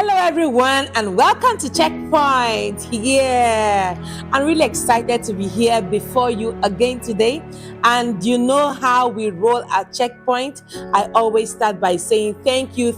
Hello everyone and welcome to Checkpoint. Yeah, I'm really excited to be here before you again today. And you know how we roll at Checkpoint. I always start by saying thank you,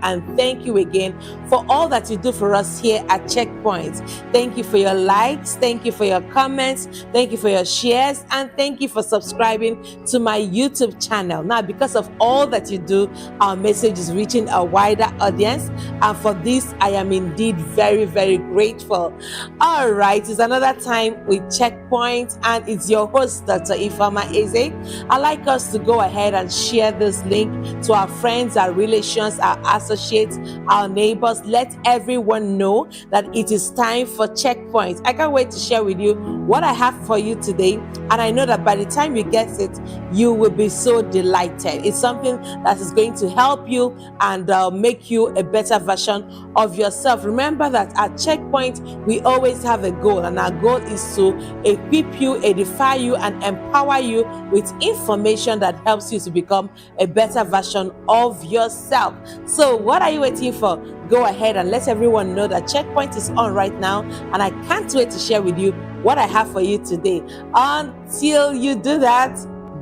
and thank you again for all that you do for us here at Checkpoint. Thank you for your likes, thank you for your comments, thank you for your shares, and thank you for subscribing to my YouTube channel. Now, because of all that you do, our message is reaching a wider audience, and for this I am indeed very, very grateful. All right, it's another time with Checkpoint, and it's your host, Dr. Ifeoma Eze. I'd like us to go ahead and share this link to our friends, our relations, our associates, our neighbors. Let everyone know that it is time for Checkpoint. I can't wait to share with you what I have for you today, and I know that by the time you get it, you will be so delighted. It's something that is going to help you and make you a better version of yourself. Remember that at Checkpoint, we always have a goal, and our goal is to equip you, edify you, and empower you with information that helps you to become a better version of yourself. So what are you waiting for? Go ahead and let everyone know that Checkpoint is on right now, and I can't wait to share with you what I have for you today. Until you do that,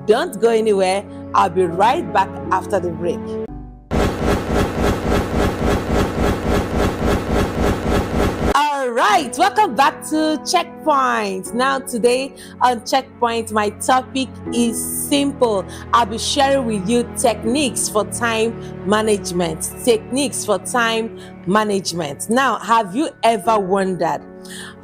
don't go anywhere. I'll be right back after the break. All right, welcome back to Checkpoint. Now today on Checkpoint, my topic is simple. I'll be sharing with you techniques for time management. Now, have you ever wondered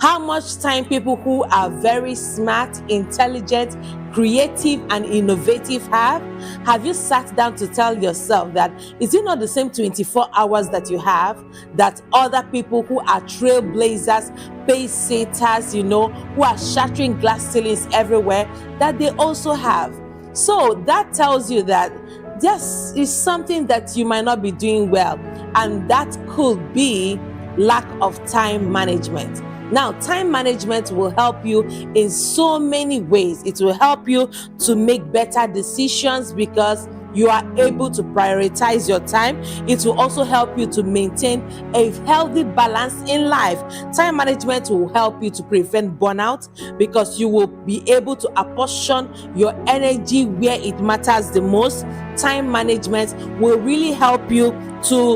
how much time people who are very smart, intelligent, creative, and innovative have? Have you sat down to tell yourself that is it not the same 24 hours that you have that other people who are trailblazers, pace setters, who are shattering glass ceilings everywhere, that they also have? So that tells you that this is something that you might not be doing well, and that could be lack of time management. Now, time management will help you in so many ways. It will help you to make better decisions because you are able to prioritize your time. It will also help you to maintain a healthy balance in life. Time management will help you to prevent burnout because you will be able to apportion your energy where it matters the most. Time management will really help you to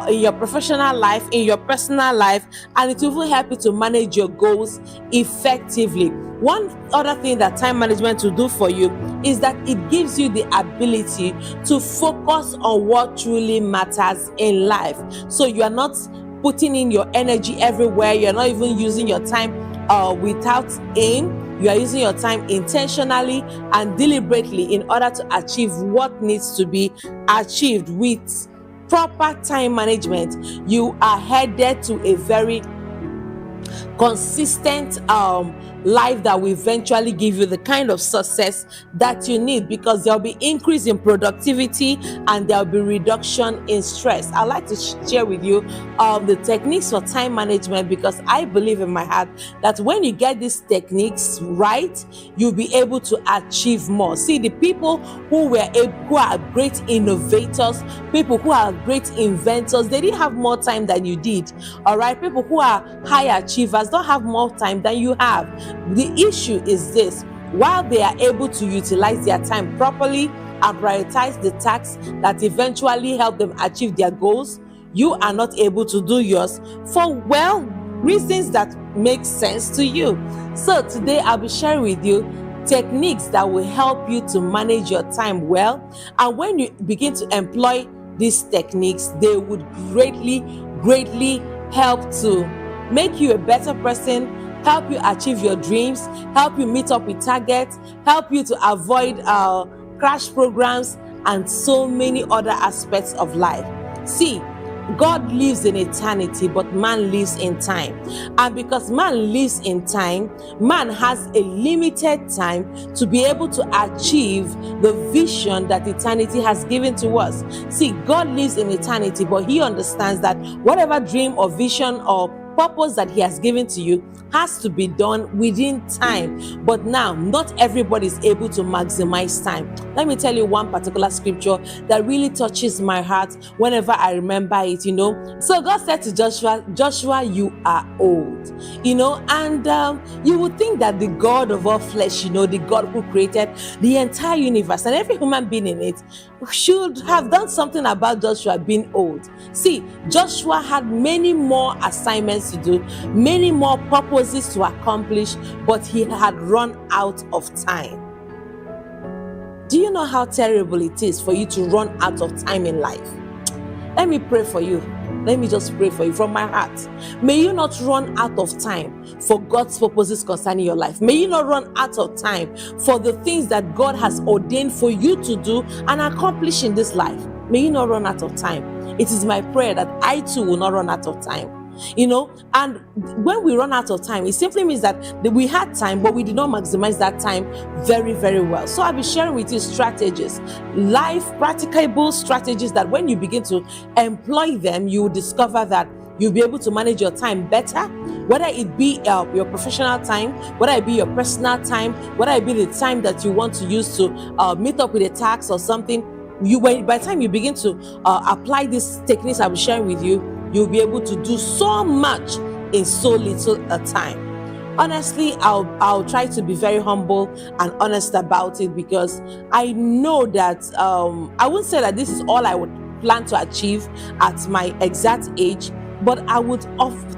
in your professional life, in your personal life, and it will help you to manage your goals effectively. One other thing that time management will do for you is that it gives you the ability to focus on what truly matters in life. So you are not putting in your energy everywhere. You're not even using your time without aim. You are using your time intentionally and deliberately in order to achieve what needs to be achieved. With proper time management, you are headed to a very consistent life that will eventually give you the kind of success that you need, because there'll be increase in productivity and there'll be reduction in stress. I'd like to share with you the techniques for time management, because I believe in my heart that when you get these techniques right, you'll be able to achieve more. See, the people who are great innovators, people who are great inventors, they didn't have more time than you did. All right, people who are high achievers don't have more time than you have. The issue is this: while they are able to utilize their time properly and prioritize the tasks that eventually help them achieve their goals, you are not able to do yours for, well, reasons that make sense to you. So today I'll be sharing with you techniques that will help you to manage your time well, and when you begin to employ these techniques, they would greatly help to make you a better person, help you achieve your dreams, help you meet up with targets, help you to avoid crash programs, and so many other aspects of life. See, God lives in eternity, but man lives in time. And because man lives in time, man has a limited time to be able to achieve the vision that eternity has given to us. See, God lives in eternity, but he understands that whatever dream or vision or purpose that he has given to you has to be done within time. But now, not everybody is able to maximize time. Let me tell you one particular scripture that really touches my heart whenever I remember it. So God said to Joshua, you are old. And you would think that the God of all flesh, the God who created the entire universe and every human being in it, should have done something about Joshua being old. See, Joshua had many more assignments to do, many more purposes to accomplish, but he had run out of time. Do you know how terrible it is for you to run out of time in life? Let me pray for you. Let me just pray for you from my heart. May you not run out of time for God's purposes concerning your life. May you not run out of time for the things that God has ordained for you to do and accomplish in this life. May you not run out of time. It is my prayer that I too will not run out of time. And when we run out of time, it simply means that we had time, but we did not maximize that time very, very well. So I'll be sharing with you strategies, life practicable strategies that when you begin to employ them, you will discover that you'll be able to manage your time better, whether it be your professional time, whether it be your personal time, whether it be the time that you want to use to meet up with a task or something. By the time you begin to apply these techniques I'll be sharing with you, you'll be able to do so much in so little a time. Honestly, I'll try to be very humble and honest about it, because I know that I wouldn't say that this is all I would plan to achieve at my exact age, but I would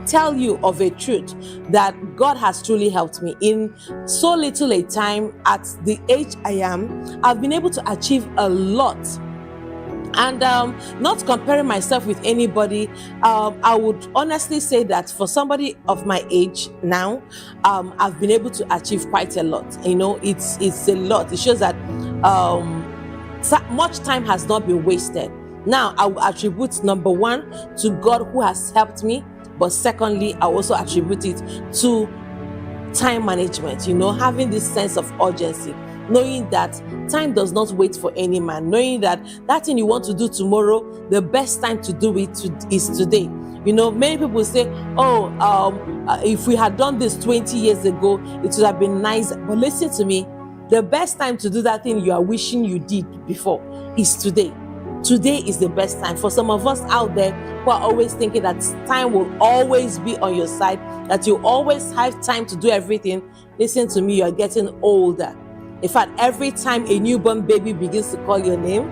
tell you of a truth that God has truly helped me in so little a time. At the age I am, I've been able to achieve a lot. And not comparing myself with anybody, I would honestly say that for somebody of my age now, I've been able to achieve quite a lot. It's a lot. It shows that much time has not been wasted. Now, I will attribute number one to God who has helped me, but secondly, I also attribute it to time management, having this sense of urgency, knowing that time does not wait for any man, knowing that thing you want to do tomorrow, the best time to do it is today. Many people say, if we had done this 20 years ago, it would have been nice. But listen to me, the best time to do that thing you are wishing you did before is today. Today is the best time. For some of us out there who are always thinking that time will always be on your side, that you always have time to do everything, listen to me, you are getting older. In fact, every time a newborn baby begins to call your name,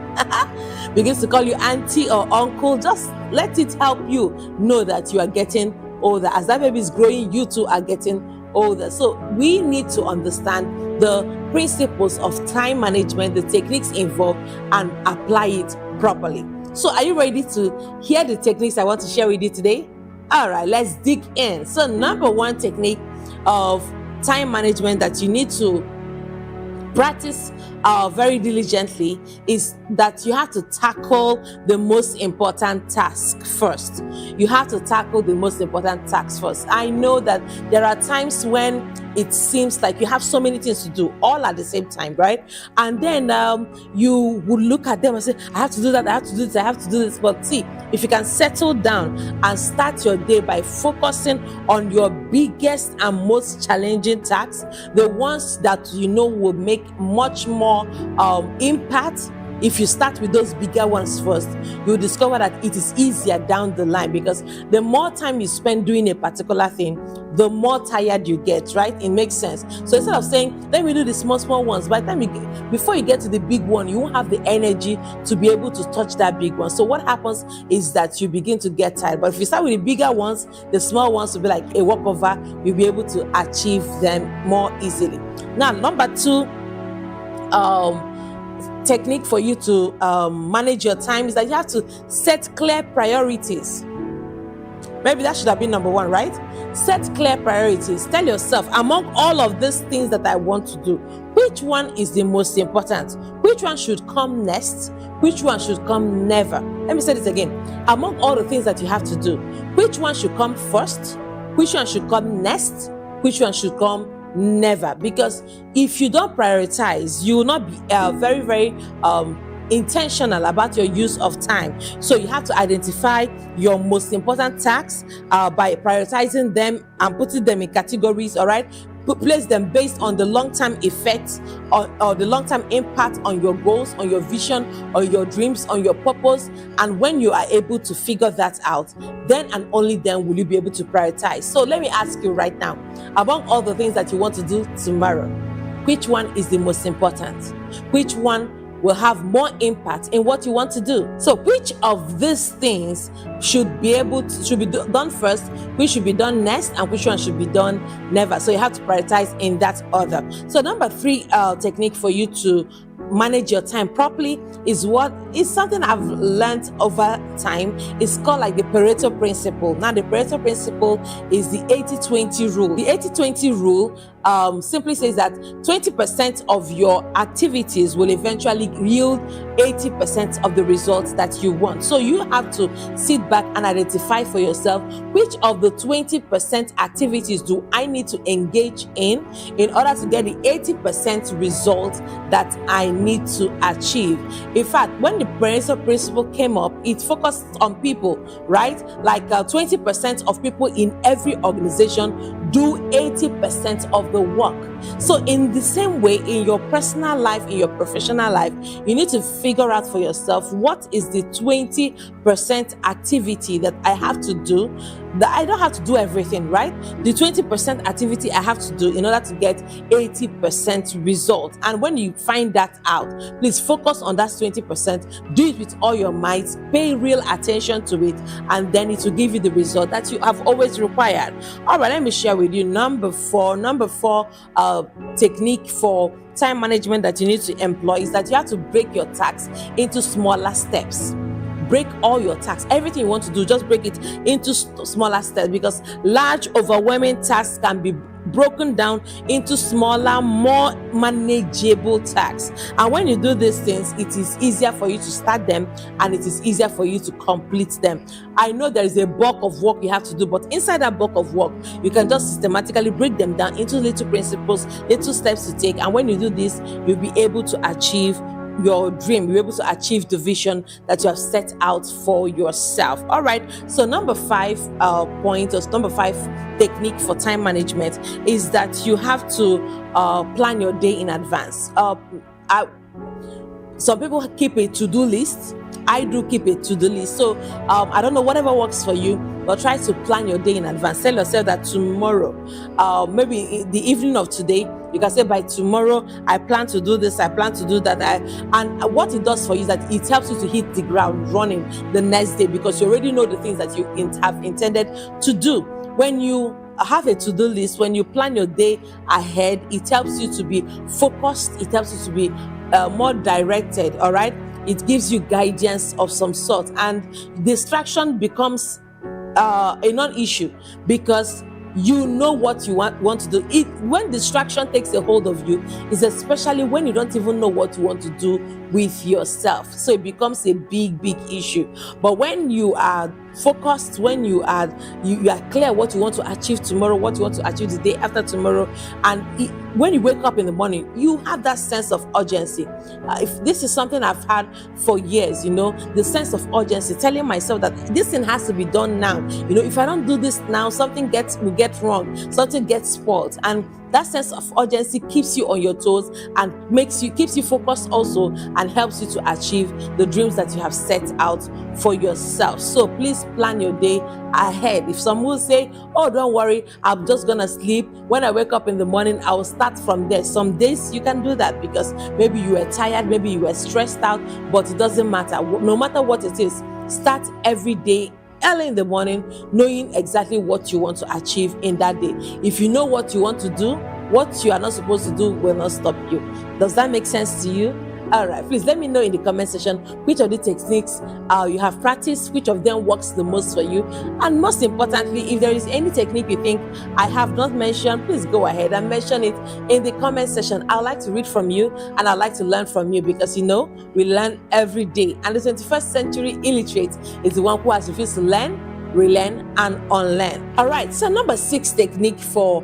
begins to call you auntie or uncle, just let it help you know that you are getting older. As that baby is growing, you too are getting older. So we need to understand the principles of time management, the techniques involved, and apply it properly. So are you ready to hear the techniques I want to share with you today? All right, let's dig in. So number one technique of time management that you need to practice very diligently is that you have to tackle the most important task first. You have to tackle the most important task first. I know that there are times when it seems like you have so many things to do all at the same time, right? And then you would look at them and say, I have to do that, I have to do this, I have to do this. But see, if you can settle down and start your day by focusing on your biggest and most challenging tasks, the ones that will make much more impact. If you start with those bigger ones first, you'll discover that it is easier down the line, because the more time you spend doing a particular thing, the more tired you get, right? It makes sense. So instead of saying, let me do the small ones, by the time before you get to the big one, you won't have the energy to be able to touch that big one. So what happens is that you begin to get tired. But if you start with the bigger ones, the small ones will be like a walkover. You'll be able to achieve them more easily. Now, number two, technique for you to manage your time is that you have to set clear priorities. Maybe that should have been number one, right? Set clear priorities. Tell yourself, among all of these things that I want to do, which one is the most important? Which one should come next? Which one should come never? Let me say this again. Among all the things that you have to do, which one should come first? Which one should come next? Which one should come never? Because if you don't prioritize, you will not be very, very intentional about your use of time. So you have to identify your most important tasks by prioritizing them and putting them in categories, all right? Place them based on the long-term effects or the long-term impact on your goals, on your vision, on your dreams, on your purpose. And when you are able to figure that out, then and only then will you be able to prioritize. So let me ask you right now, among all the things that you want to do tomorrow, which one is the most important? Which one will have more impact in what you want to do? So which of these things should be done first, which should be done next, and which one should be done never? So you have to prioritize in that order. So number 3 technique for you to manage your time properly is something I've learned over time. It's called like the Pareto principle. Now the Pareto principle is the 80-20 rule. The 80-20 rule simply says that 20% of your activities will eventually yield 80% of the results that you want. So you have to sit back and identify for yourself, which of the 20% activities do I need to engage in order to get the 80% result that I need to achieve. In fact, when the Pareto principle came up, it focused on people, right? Like 20% of people in every organization do 80% of the work. So in the same way, in your personal life, in your professional life, you need to figure out for yourself, what is the 20% activity that I have to do, that I don't have to do everything, right? The 20% activity I have to do in order to get 80% result. And when you find that out, please focus on that 20%, do it with all your might, pay real attention to it, and then it will give you the result that you have always required. All right, let me share with you number four technique for time management that you need to employ is that you have to break your tasks into smaller steps. Break all your tasks, everything you want to do, just break it into smaller steps, because large, overwhelming tasks can be broken down into smaller, more manageable tasks. And when you do these things, it is easier for you to start them and it is easier for you to complete them. I know there is a bulk of work you have to do, but inside that bulk of work, you can just systematically break them down into little principles, little steps to take. And when you do this, you'll be able to achieve your dream. You'll be able to achieve the vision that you have set out for yourself. All right. So number 5 number 5 technique for time management is that you have to plan your day in advance. Some people keep a to-do list. I do keep a to-do list. So I don't know, whatever works for you, but try to plan your day in advance. Tell yourself that tomorrow, maybe the evening of today, you can say by tomorrow, I plan to do this, I plan to do that. And what it does for you is that it helps you to hit the ground running the next day, because you already know the things that you have intended to do. When you have a to-do list, when you plan your day ahead, it helps you to be focused, it helps you to be more directed, all right? It gives you guidance of some sort, and distraction becomes a non-issue because you know what you want to do. When distraction takes a hold of you, is especially when you don't even know what you want to do with yourself. So it becomes a big issue. But when you are focused, when you are clear what you want to achieve tomorrow, what you want to achieve the day after tomorrow, and when you wake up in the morning, you have that sense of urgency. If this is something I've had for years, the sense of urgency, telling myself that this thing has to be done now. If I don't do this now, something will get wrong, something gets spoiled. And that sense of urgency keeps you on your toes and keeps you focused also, and helps you to achieve the dreams that you have set out for yourself. So please plan your day ahead. If someone will say, oh, don't worry, I'm just gonna sleep, when I wake up in the morning, I will start from there. Some days you can do that because maybe you were tired, maybe you were stressed out, but it doesn't matter. No matter what it is, start every day early in the morning, knowing exactly what you want to achieve in that day. If you know what you want to do, what you are not supposed to do will not stop you. Does that make sense to you? All right, please let me know in the comment section which of the techniques you have practiced, which of them works the most for you, and most importantly, if there is any technique you think I have not mentioned, please go ahead and mention it in the comment section. I'd like to read from you and I'd like to learn from you, because we learn every day, and the 21st century illiterate is the one who has refused to learn, relearn, and unlearn. All right, so number 6 technique for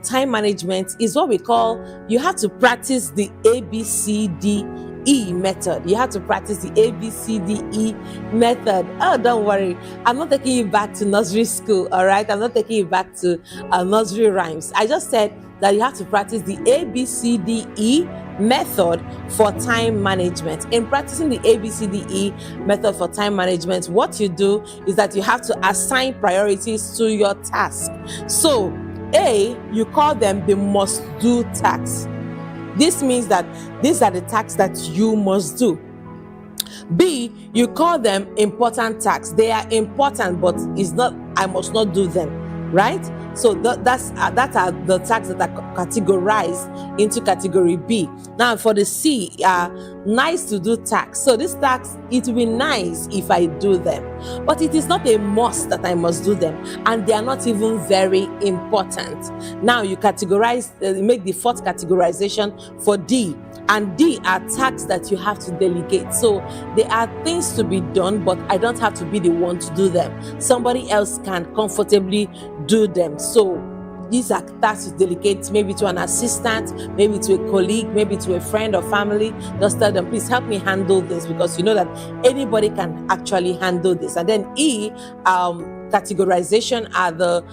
time management is what we call, you have to practice the ABCD E method. You have to practice the ABCDE method. Oh, don't worry. I'm not taking you back to nursery school, all right? I'm not taking you back to nursery rhymes. I just said that you have to practice the ABCDE method for time management. In practicing the ABCDE method for time management, what you do is that you have to assign priorities to your task. So, A, you call them the must-do tasks. This means that these are the tasks that you must do. B, you call them important tasks. They are important, but it's not, I must not do them, right? So that are the tasks that are categorized into category B. Now for the C, nice to do tasks. So these tasks, it will be nice if I do them, but it is not a must that I must do them, and they are not even very important. Now you categorize, make the fourth categorization for D. And D are tasks that you have to delegate. So they are things to be done, but I don't have to be the one to do them. Somebody else can comfortably do them. So these are tasks to delegate, maybe to an assistant, maybe to a colleague, maybe to a friend or family. Just tell them, please help me handle this, because you know that anybody can actually handle this. And then E, categorization are the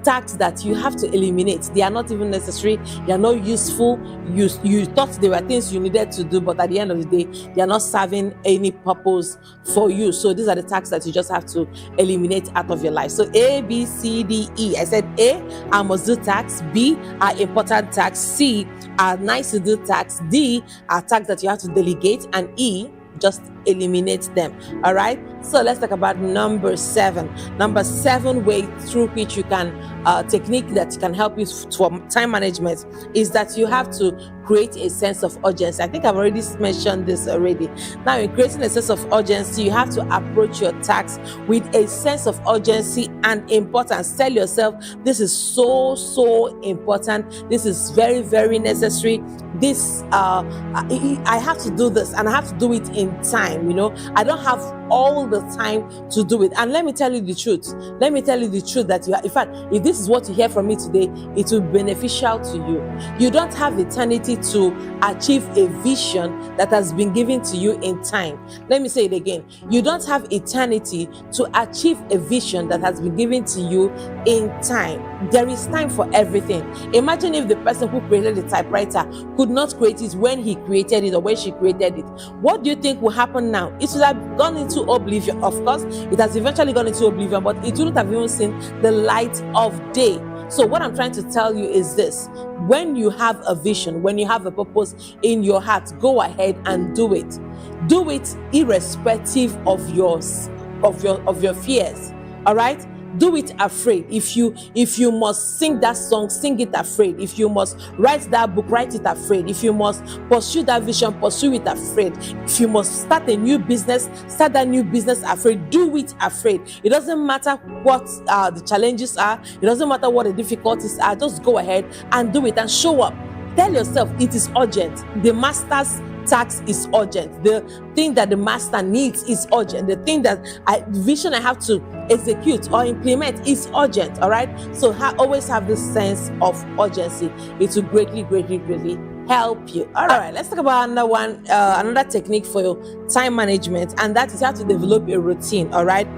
tasks that you have to eliminate. They are not even necessary. They are not useful. You thought they were things you needed to do, but at the end of the day, they are not serving any purpose for you. So these are the tasks that you just have to eliminate out of your life. So A, B, C, D, E. I said A are must-do tasks. B are important tasks. C are nice to do tasks. D are tasks that you have to delegate. And E, just eliminate them. All right, so let's talk about number 7. Number 7 way through which you can technique that can help you for time management is that you have to create a sense of urgency. I think I've already mentioned this already. Now, in creating a sense of urgency, you have to approach your tasks with a sense of urgency and importance. Tell yourself, this is so important. This is very, very necessary. This I have to do this, and I have to do it in time. You know, I don't have all the time to do it. And let me tell you the truth. Let me tell you the truth that in fact, if this is what you hear from me today, it will be beneficial to you. You don't have eternity to achieve a vision that has been given to you in time. Let me say it again. You don't have eternity to achieve a vision that has been given to you in time. There is time for everything. Imagine if the person who created the typewriter could not create it when he created it or when she created it. What do you think will happen now? It would have gone into oblivion. Of course, it has eventually gone into oblivion, but it wouldn't have even seen the light of day. So what I'm trying to tell you is this: when you have a vision, when you have a purpose in your heart, go ahead and do it. Do it irrespective of your fears. All right? Do it afraid. If you must sing that song, sing it afraid. If you must write that book, write it afraid. If you must pursue that vision, pursue it afraid. If you must start a new business, start that new business afraid. Do it afraid. It doesn't matter what the challenges are. It doesn't matter what the difficulties are. Just go ahead and do it and show up. Tell yourself it is urgent. The master's task is urgent. The thing that the master needs is urgent. The thing that vision I have to execute or implement is urgent. All right. So always have this sense of urgency. It will greatly help you. All right. Let's talk about another one, another technique for your time management, and that is how to develop a routine. All right.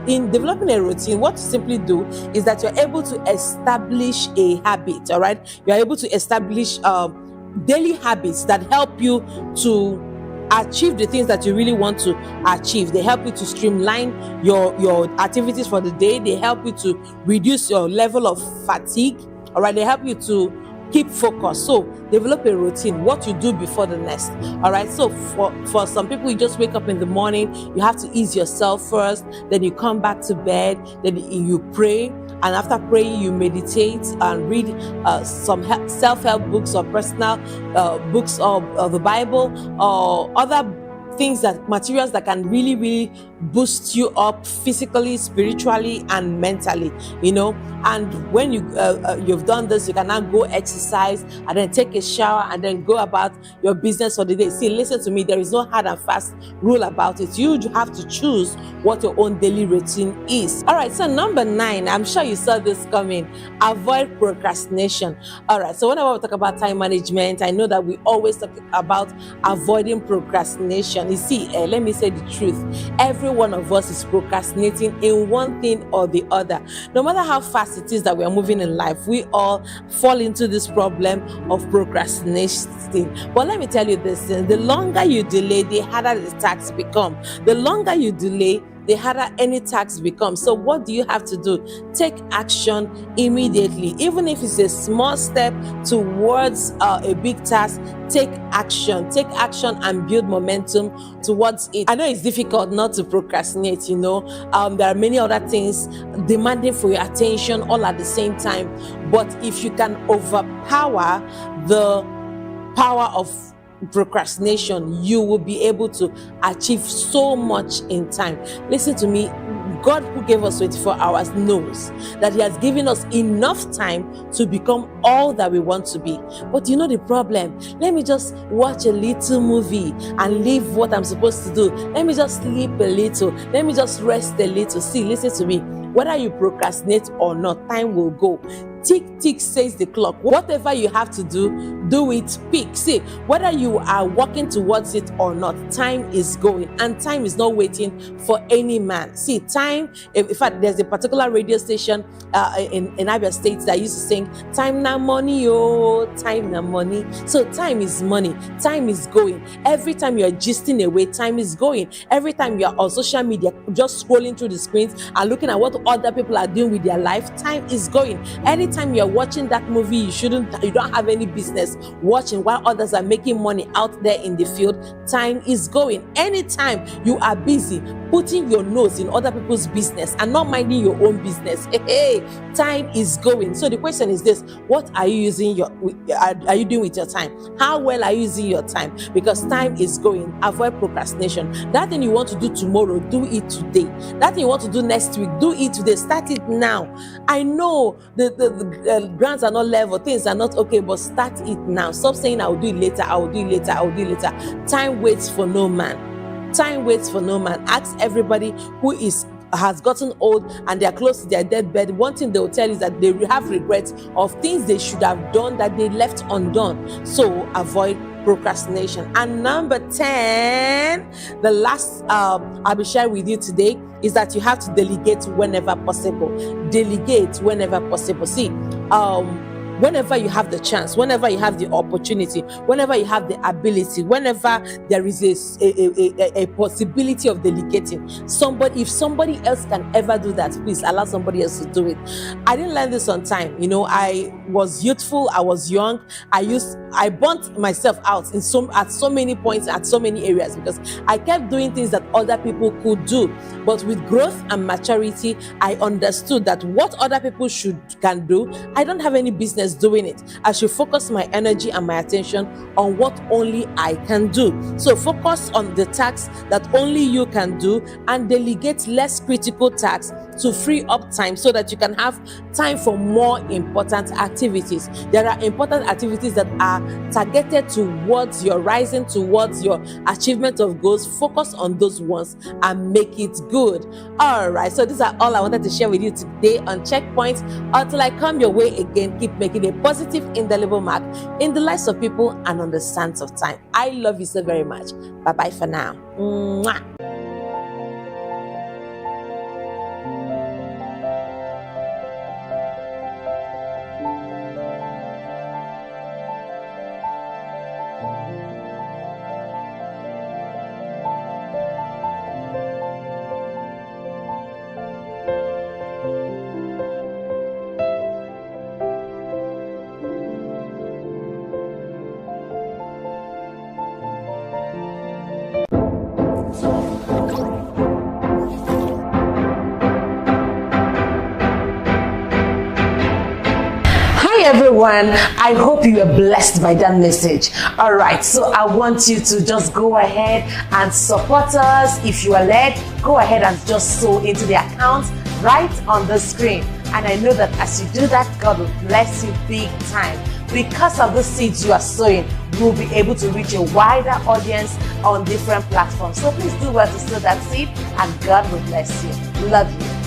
In developing a routine, what you simply do is that you're able to establish a habit. All right. You're able to establish daily habits that help you to achieve the things that you really want to achieve. They help you to streamline your activities for the day. They help you to reduce your level of fatigue. All right. They help you to keep focus. So develop a routine, what you do before the next. All right. So for some people, you just wake up in the morning, you have to ease yourself first, then you come back to bed, then you pray, and after praying you meditate and read some self-help books or personal books of the Bible or other things, that materials that can really boost you up physically, spiritually, and mentally, and when you've done this, you can now go exercise and then take a shower and then go about your business for the day. See, listen to me, there is no hard and fast rule about it. You have to choose what your own daily routine is. All right, so number 9, I'm sure you saw this coming: avoid procrastination. All right, so whenever we talk about time management, I know that we always talk about avoiding procrastination. You see, let me say the truth, every one of us is procrastinating in one thing or the other. No matter how fast it is that we are moving in life, we all fall into this problem of procrastinating. But let me tell you this, the longer you delay, the harder the tasks become. The longer you delay, the harder any task becomes. So what do you have to do? Take action immediately. Even if it's a small step towards a big task, take action and build momentum towards it. I know it's difficult not to procrastinate, there are many other things demanding for your attention all at the same time. But if you can overpower the power of procrastination, you will be able to achieve so much in time. Listen to me, God, who gave us 24 hours, knows that He has given us enough time to become all that we want to be. But you know the problem? Let me just watch a little movie and leave what I'm supposed to do. Let me just sleep a little. Let me just rest a little. See, listen to me. Whether you procrastinate or not, time will go. Tick, tick, says the clock. Whatever you have to do it quick. See, whether you are working towards it or not, time is going, and time is not waiting for any man. See, time, in fact, there's a particular radio station in Abia State that used to sing, "Time na money, oh, time na money." So time is money. Time is going. Every time you're gisting away, time is going. Every time you're on social media, just scrolling through the screens and looking at what other people are doing with their life, time is going. Anytime you're watching that movie you don't have any business watching while others are making money out there in the field, time is going. Anytime you are busy putting your nose in other people's business and not minding your own business, hey, time is going. So the question is this: what are you are you doing with your time? How well are you using your time? Because time is going. Avoid procrastination. That thing you want to do tomorrow, do it today. That thing you want to do next week, do it today. Start it now. I know the grants are not level, things are not okay, but start it now. Stop saying I will do it later, I will do it later, I will do it later. Time waits for no man. Time waits for no man. Ask everybody who has gotten old and they are close to their deathbed. One thing they will tell you is that they have regrets of things they should have done that they left undone. So avoid procrastination. And number 10, the last I'll be sharing with you today, is that you have to delegate whenever possible. Delegate whenever possible. See, whenever you have the chance, whenever you have the opportunity, whenever you have the ability, whenever there is a possibility of delegating, if somebody else can ever do that, please allow somebody else to do it. I didn't learn this on time. I was youthful, I was young, I burnt myself out at so many points, at so many areas, because I kept doing things that other people could do. But with growth and maturity, I understood that what other people can do, I don't have any business doing it. I should focus my energy and my attention on what only I can do. So focus on the tasks that only you can do and delegate less critical tasks to free up time so that you can have time for more important activities. There are important activities that are targeted towards your rising, towards your achievement of goals. Focus on those ones and make it good. All right, so these are all I wanted to share with you today on Checkpoint. Until I come your way again, keep making a positive, indelible mark in the lives of people and on the sands of time. I love you so very much. Bye-bye for now. Mwah. everyone. I hope you were blessed by that message. All right, so I want you to just go ahead and support us. If you are led, go ahead and just sow into the account right on the screen. And I know that as you do that, God will bless you big time. Because of the seeds you are sowing, you'll be able to reach a wider audience on different platforms. So please do well to sow that seed, and God will bless you. Love you.